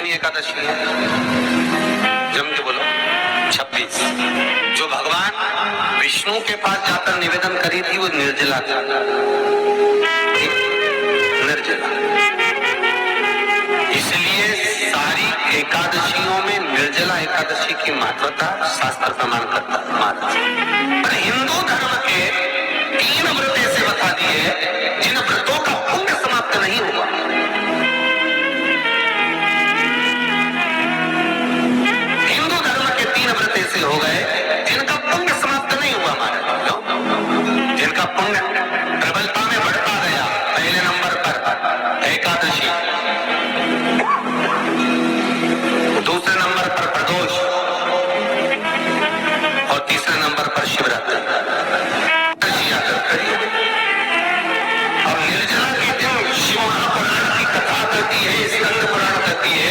एकादशी है, जम के बोलो 26। जो भगवान विष्णु के पास जाकर निवेदन करी थी वो निर्जला था, निर्जला। इसलिए सारी एकादशियों में निर्जला एकादशी की महत्वता शास्त्र प्रमाण करता है। पर हिंदू धर्म के 3 व्रत ऐसे बता दिए जिन व्रतों का पुण्य समाप्त नहीं हुआ। ऐसे हो गए जिनका पुण्य समाप्त नहीं हुआ महाराज, जिनका पुण्य प्रबलता में बढ़ता गया। पहले नंबर पर एकादशी, दूसरे नंबर पर प्रदोष और तीसरे नंबर पर शिवरात्रि। और निर्जला के दिन शिव महापुराण की कथा करती है, स्कंद पुराण करती है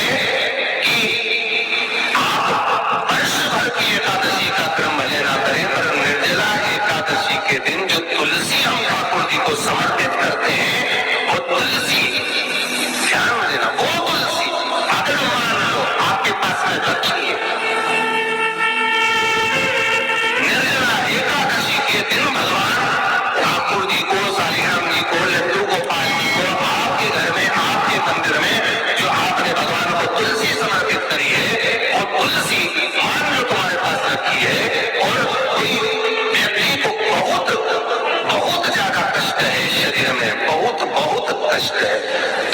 एकादशी का क्रम भले ना करें, पर निर्जला एकादशी के दिन जो तुलसी हम ठाकुर जी को समर्पित करते हैं वो तुलसी, ध्यान में देना, वो तुलसी अगर मान लो आपके पास में रखी है। निर्जला एकादशी के दिन भगवान ठाकुर जी को, सालीग्राम जी को, लड्डू गोपाल जी को आपके घर में, आपके मंदिर में जो आपने भगवान को तुलसी समर्पित करी है और तुलसी मान लो तुम्हारे पास रखी है और कोई व्यक्ति को बहुत बहुत ज्यादा कष्ट है शरीर में, बहुत बहुत कष्ट है,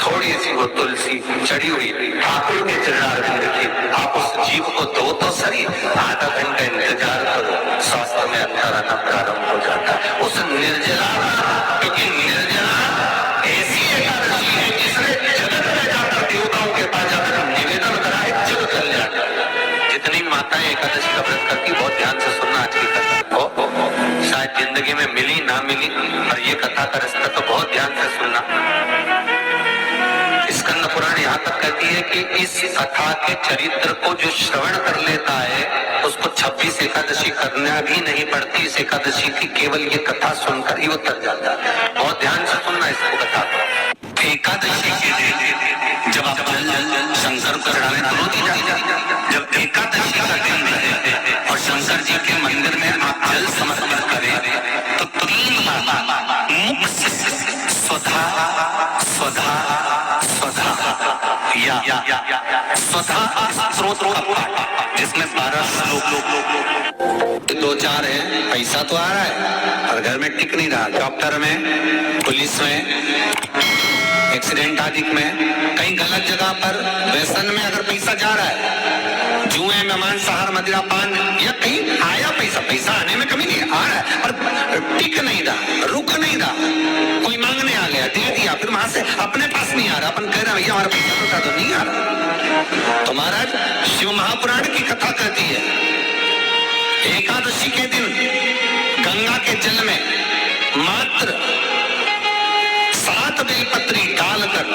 थोड़ी सी वो तुलसी चढ़ी हुई ठाकुर के चरणारविंद की, आप उस जीव को दो तो सही, आधा घंटा इंतजार करो, स्वास्थ्य में अंतर आना प्रारंभ हो जाता है। उस निर्जला, क्योंकि निर्जला ऐसी एकादशी है जिसने जगत में जाकर देवताओं के पास जाकर निवेदन कराए जग कल्याण। जितनी माताएं एकादशी का व्रत करती, बहुत ध्यान से सुनना आज की कथा हो, शायद जिंदगी में मिली ना मिली, और ये कथा का रास्ता तो बहुत ध्यान से सुनना। स्कंद पुराण यहाँ तक कहती है कि इस कथा के चरित्र को जो श्रवण कर लेता है उसको 26 एकादशी करना भी नहीं पड़ती। इस एकादशी की केवल ये कथा सुनकर ही वो तर जाता है। बहुत ध्यान से सुनना इसको कथा को। एकादशी के दिन जब आप जल शंकर को चढ़ाने दोनों दी जाती, जब एकादशी का दिन रहे और शंकर जी के मंदिर में आप जल समर्पित करें तो 3 बार मुख से स्वधा स्वधा स्वधा या स्वधा स्त्रोत का पाठ, जिसमें 12 श्लोक 2-4 है। पैसा तो आ रहा है और घर में टिक नहीं रहा, डॉक्टर में, पुलिस में, एक्सीडेंट आदि में, कहीं गलत जगह पर व्यसन में अगर पैसा जा रहा है, जुए में, मांसाहार, मदिरा पान, या कहीं आया पैसा, पैसा आने में कमी नहीं, आ रहा है पर टिक नहीं रहा, रुक नहीं रहा, कोई मांगने आ गया, दे दिया, फिर वहां से अपने पास नहीं आ रहा, अपन कह रहे हैं भैया हमारा पैसा तो नहीं आ रहा। तो महाराज शिव महापुराण की कथा कहती है एकादशी के दिन गंगा के जल में मात्र 7 बेलपत्री डालकर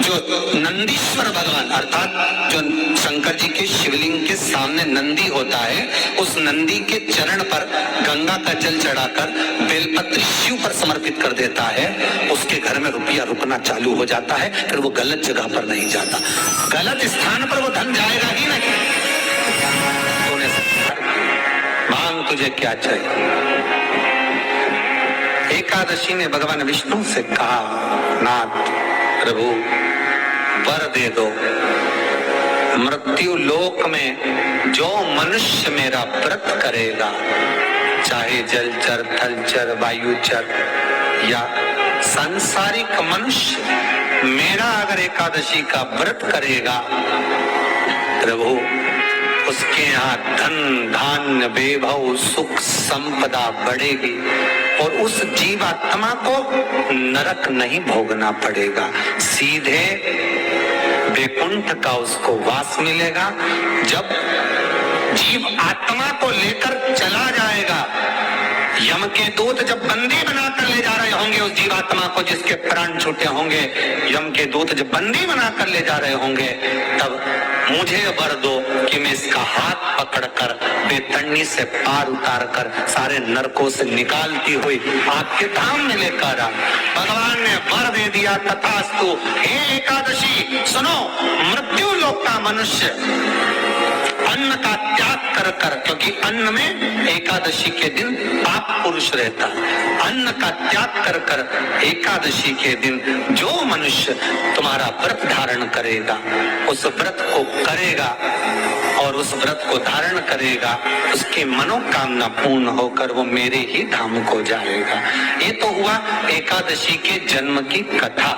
जो नंदीश्वर भगवान अर्थात जो शंकर जी के शिवलिंग के सामने नंदी होता है, उस नंदी के चरण पर गंगा का जल चढ़ाकर बेलपत्री शिव पर समर्पित कर देता है, उसके घर में रुपया रुकना चालू हो जाता है, फिर वो गलत जगह पर नहीं जाता, गलत स्थान पर वो धन जाएगा ही नहीं। मांग तुझे क्या चाहिए। एकादशी ने भगवान विष्णु से कहा, नाथ प्रभु वर दे दो, मृत्यु लोक में जो मनुष्य मेरा व्रत करेगा, चाहे जलचर, थलचर, वायुचर या सांसारिक मनुष्य, मेरा अगर एकादशी का व्रत करेगा प्रभु, उसके यहाँ धन धान्य वैभव सुख संपदा बढ़ेगी और उस जीवात्मा को नरक नहीं भोगना पड़ेगा, सीधे वैकुंठ का उसको वास मिलेगा। जब जीव आत्मा को लेकर चला जाएगा, यम के दूत जब बंदी बनाकर ले जा रहे होंगे उस जीवात्मा को जिसके प्राण छूटे होंगे, यम के दूत जब बंदी बनाकर ले जा रहे होंगे, तब मुझे वर दो कि मैं इसका हाथ पकड़कर बेतन्नी से पार उतार कर सारे नरकों से निकालती हुई आपके धाम में लेकर आ। भगवान ने वर दे दिया, तथास्तु। हे एकादशी सुनो, मृत्यु लोक का मनुष्य अन्न का त्याग कर कर, क्योंकि अन्न में एकादशी के दिन पाप पुरुष रहता, अन्न का त्याग कर कर एकादशी के दिन जो मनुष्य तुम्हारा व्रत धारण करेगा, उस व्रत को करेगा और उस व्रत को धारण करेगा, उसकी मनोकामना पूर्ण होकर वो मेरे ही धाम को जाएगा। ये तो हुआ एकादशी के जन्म की कथा।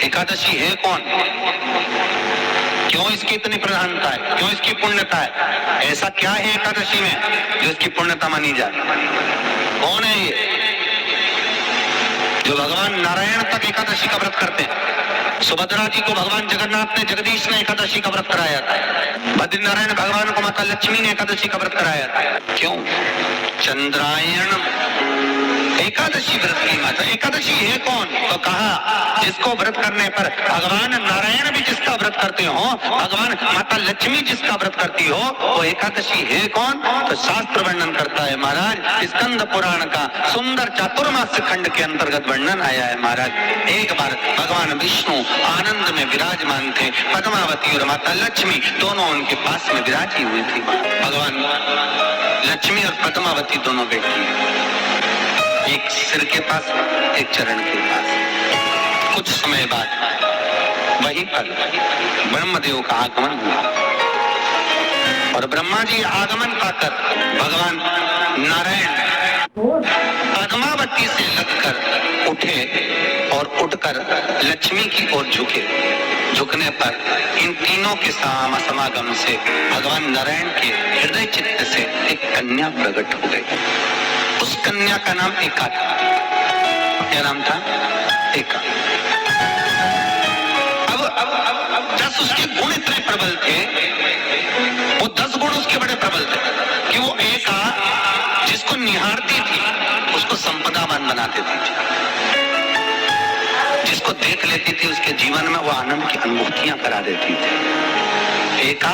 एकादशी है कौन, क्यों इसकी इतनी प्रधानता है, क्यों इसकी पुण्यता है, ऐसा क्या है एकादशी में जो इसकी पुण्यता मानी जाए? कौन है ये? जो भगवान नारायण तक एकादशी का व्रत करते हैं। सुभद्रा जी को भगवान जगन्नाथ ने, जगदीश ने एकादशी का व्रत कराया था। बद्रीनारायण भगवान को माता लक्ष्मी ने एकादशी का व्रत कराया था। क्यों? चंद्रायण एकादशी व्रत की माता। एकादशी है कौन? तो कहा जिसको व्रत करने पर भगवान नारायण भी जिसका व्रत करते हो, भगवान माता लक्ष्मी जिसका व्रत करती हो, वो एकादशी है कौन? तो शास्त्र वर्णन करता है महाराज, स्कंद पुराण का सुंदर चातुर्मास्य खंड के अंतर्गत वर्णन आया है महाराज। एक बार भगवान विष्णु आनंद में विराजमान थे, पद्मावती और माता लक्ष्मी दोनों उनके पास में विराजी हुई थी। भगवान लक्ष्मी और पद्मावती दोनों बैठी, एक सिर के पास, एक चरण के पास। कुछ समय बाद वहीं पर ब्रह्मदेव का आगमन हुआ और ब्रह्मा जी आगमन पाकर भगवान नारायण पद्मावती से लगकर उठे और उठकर लक्ष्मी की ओर झुके। झुकने पर इन तीनों के समागम से भगवान नारायण के हृदय चित्त से एक कन्या प्रकट हो गई। उस कन्या का नाम एका था। क्या नाम था? एका। अब 10 उसके गुण इतने प्रबल थे, वो 10 गुण उसके बड़े प्रबल थे कि वो एका जिसको निहारती थी उसको संपदावान बना देती थी, जिसको देख लेती थी उसके जीवन में वो आनंद की अनुभूतियां करा देती थी। एका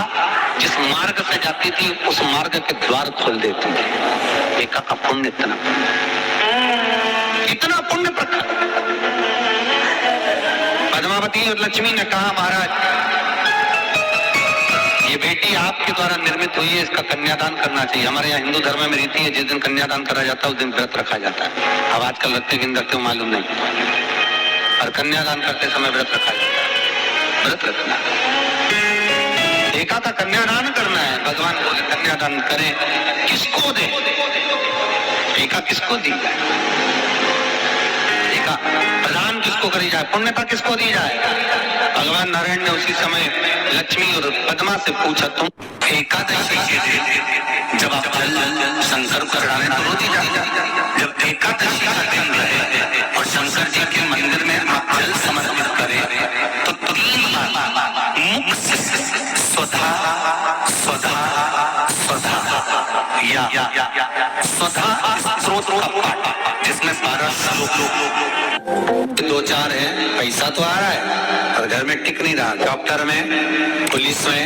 जिस मार्ग से जाती थी उस मार्ग के द्वार खोल देती थी। एका का पुण्य इतना पुण्य प्रखर। पद्मावती और लक्ष्मी ने कहा, महाराज ये बेटी आपके द्वारा निर्मित हुई है, इसका कन्यादान करना चाहिए। हमारे यहाँ हिंदू धर्म में रीति है, जिस दिन कन्यादान करा जाता है उस दिन व्रत रखा जाता है। अब आजकल रखते कि रखते हो मालूम नहीं, और कन्यादान करते समय व्रत रखा जाता है। व्रत रखना, एका का कन्यादान करना है। भगवान बोले कन्यादान करें, किसको दे? एका किसको दी जाए? एका प्रदान किसको करी जाए? पुण्यता किसको दी जाए? भगवान नारायण ने उसी समय लक्ष्मी और पद्मा से पूछा, तुम एकादशी के दिन जब आप जल शंकर को चढ़ाने तो रोटी जाए, जब एकादशी का दिन रहे और शंकर जी के मंदिर में आप जल समर्पित करें तो 3 बार मुख से स्वधा स्वधा स्वधा या स्वधा स्रोत का पाठ, जिसमें 12 श्लोक 2-4 है। पैसा तो आ रहा है और घर में टिक नहीं रहा। डॉक्टर में, पुलिस में,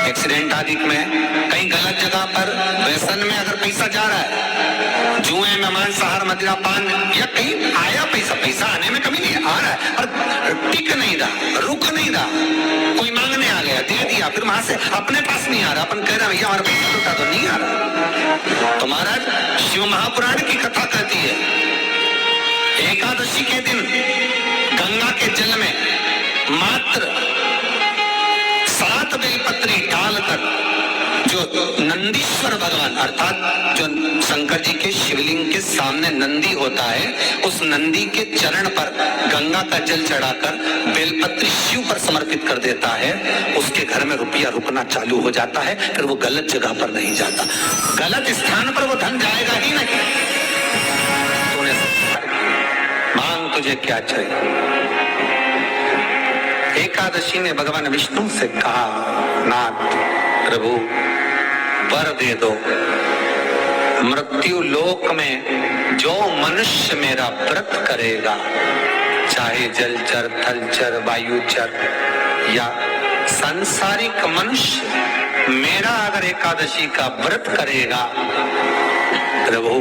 एक्सीडेंट आदि में, कहीं गलत जगह पर व्यसन में अगर पैसा जा रहा है, जुए में, मांसाहार, मदिरा पान, या कहीं आया पैसा आने में कमी नहीं है, आ रहा है पर टिक नहीं रहा, रुक नहीं रहा। कोई मांगने आ गया, दे दिया, फिर वहां से अपने पास नहीं आ रहा, अपन कह रहे हैं भैया हमारा पैसा तो नहीं आ रहा। तो महाराज शिव महापुराण की कथा कहती है, एकादशी के दिन गंगा के जल में मात्र 7 बेलपत्री डालकर जो नंदीश्वर भगवान अर्थात जो शंकर जी के शिवलिंग के सामने नंदी होता है, उस नंदी के चरण पर गंगा का जल चढ़ाकर बेलपत्री शिव पर समर्पित कर देता है, उसके घर में रुपया रुकना चालू हो जाता है। फिर वो गलत जगह पर नहीं जाता, गलत स्थान पर वो धन जाएगा ही नहीं। तूने मांग, तुझे क्या चाहिए? एकादशी ने भगवान विष्णु से कहा, नाथ प्रभु वर दे दो, मृत्यु लोक में जो मनुष्य मेरा व्रत करेगा, चाहे जलचर, थलचर, वायुचर या सांसारिक मनुष्य, मेरा अगर एकादशी का व्रत करेगा प्रभु,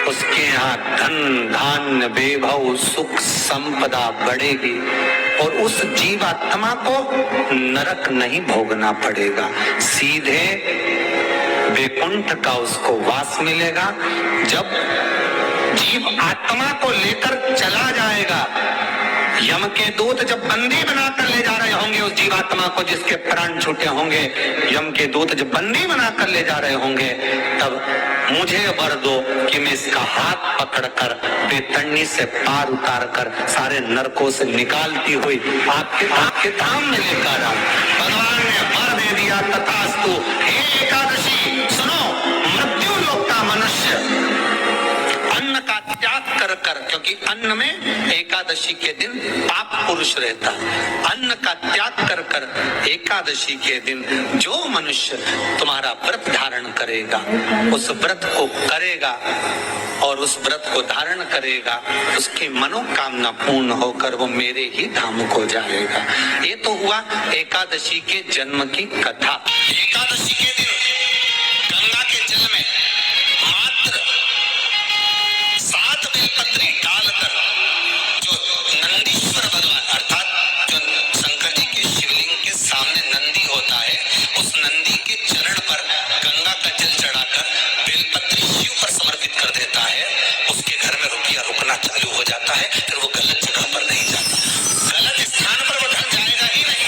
उसके यहाँ धन धान्य वैभव सुख संपदा बढ़ेगी और उस जीवात्मा को नरक नहीं भोगना पड़ेगा, सीधे वैकुंठ का उसको वास मिलेगा। जब जीव आत्मा को लेकर चला जाएगा, यम के दूत जब बंदी बनाकर ले जा रहे होंगे उस जीवात्मा को जिसके प्राण छूटे होंगे, यम के दूत जब बंदी बनाकर ले जा रहे होंगे, तब मुझे वर दो कि मैं इसका हाथ पकड़कर बेतरनी से पार उतार कर सारे नरकों से निकालती हुई आपके धाम में लेकर आऊं। भगवान ने वर दे दिया, तथास्तु। हे एकादशी सुनो, मृत्यु लोक का मनुष्य अन्न का त्याग कर कर, क्योंकि अन्न में एकादशी के दिन पाप पुरुष रहता, अन्न का त्याग कर कर एकादशी के दिन जो मनुष्य तुम्हारा व्रत धारण करेगा, उस व्रत को करेगा और उस व्रत को धारण करेगा, उसकी मनोकामना पूर्ण होकर वो मेरे ही धाम को जाएगा। ये तो हुआ एकादशी के जन्म की कथा। एकादशी के दिन गंगा के जल में मात्र 7 बेलपत्री डालकर जो नंदीश्वर भगवान अर्थात जो शंकर जी के शिवलिंग के सामने नंदी होता है, उस नंदी के चरण पर गंगा का जल चढ़ाकर बेलपत्री शिव पर समर्पित कर देता है, उसके घर में रुपया रुकना चालू हो जाता है। फिर वो गलत जगह पर नहीं जाता, गलत स्थान पर वो धन जाएगा ही नहीं।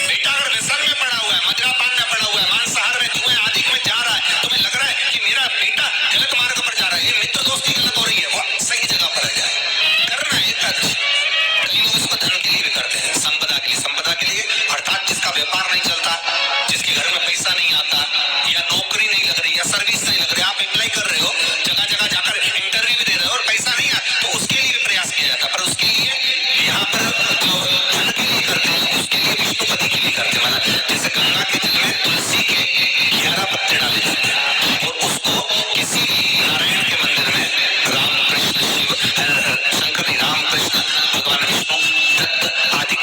बेटा अगर व्यसन में पड़ा हुआ है, मदिरा पान में पड़ा हुआ है, मांसाहार में, जुए आदि में जा रहा है, तुम्हें लग रहा है कि मेरा बेटा गलत मार्ग पर जा रहा है, ये मित्र दोस्ती गलत हो रही है, वो सही जगह पर आ जाए। करना है एकादशी। कई लोग इसको धन के लिए भी करते हैं, संपदा के लिए। संपदा के लिए अर्थात जिसका व्यापार नहीं चलता, जिसके घर में पैसा नहीं आता, या नौकरी नहीं लग रही, या सर्विस नहीं लग रही, आप अप्लाई कर रहे हो, जगह जगह जाकर इंटरव्यू भी दे रहे हो और पैसा नहीं आता, तो उसके लिए भी प्रयास किया जाता। पर उसके लिए यहाँ पर जो धन के लिए करते हैं, उसके लिए विष्णुपति के लिए करते हैं। मतलब जैसे गंगा के जल में तुलसी के 11 पत्ते डाले जाते हैं और उसको किसी नारायण के मंदिर में राम कृष्ण शिव शंकर जी, राम कृष्ण भगवान विष्णु दत्त आदि